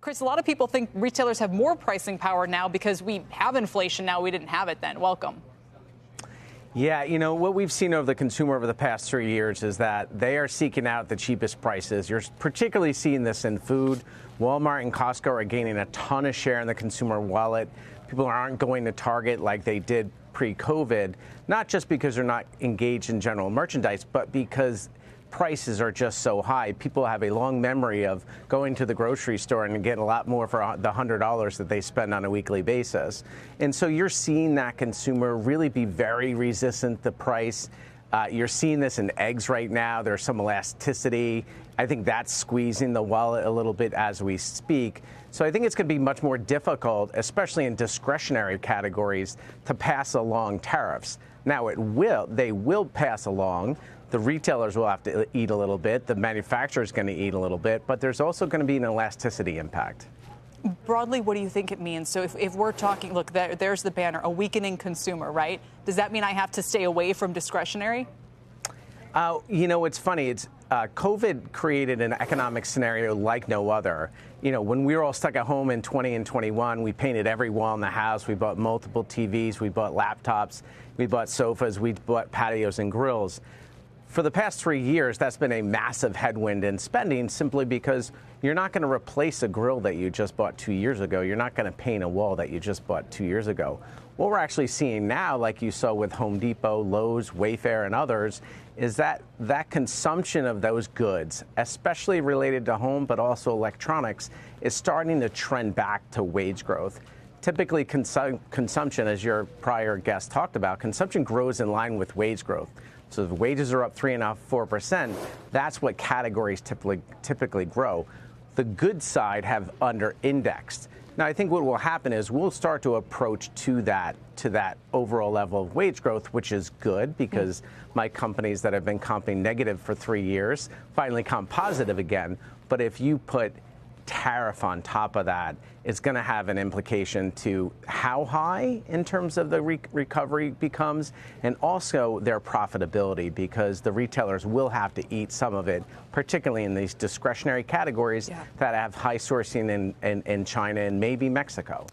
Chris, a lot of people think retailers have more pricing power now because we have inflation now. We didn't have it then. Welcome. Yeah, what we've seen over the consumer over the past 3 years is that they are seeking out the cheapest prices. You're particularly seeing this in food. Walmart and Costco are gaining a ton of share in the consumer wallet. People aren't going to Target like they did pre-COVID, not just because they're not engaged in general merchandise, but because prices are just so high. People have a long memory of going to the grocery store and getting a lot more for the $100 that they spend on a weekly basis. And so you're seeing that consumer really be very resistant to price. You're seeing this in eggs right now. There's some elasticity. I think that's squeezing the wallet a little bit as we speak. So I think it's going to be much more difficult, especially in discretionary categories, to pass along tariffs. Now, they will pass along. The retailers will have to eat a little bit. The manufacturer is going to eat a little bit. But there's also going to be an elasticity impact. Broadly, what do you think it means? So if we're talking, look, there's the banner, a weakening consumer, right? Does that mean I have to stay away from discretionary? It's funny. COVID created an economic scenario like no other. When we were all stuck at home in 20 and 21, we painted every wall in the house. We bought multiple TVs. We bought laptops. We bought sofas. We bought patios and grills. For the past 3 years, that's been a massive headwind in spending simply because you're not going to replace a grill that you just bought 2 years ago. You're not going to paint a wall that you just bought 2 years ago. What we're actually seeing now, like you saw with Home Depot, Lowe's, Wayfair, and others, is that consumption of those goods, especially related to home, but also electronics, is starting to trend back to wage growth. Typically, consumption, as your prior guest talked about, consumption grows in line with wage growth. So if wages are up 3.5%, 4%, that's what categories typically grow. The goods side have under-indexed. Now, I think what will happen is we'll start to approach to that overall level of wage growth, which is good because my companies that have been comping negative for 3 years finally comp positive again. But if you put tariff on top of that, it's going to have an implication to how high in terms of the recovery becomes and also their profitability, because the retailers will have to eat some of it, particularly in these discretionary categories that have high sourcing in China and maybe Mexico.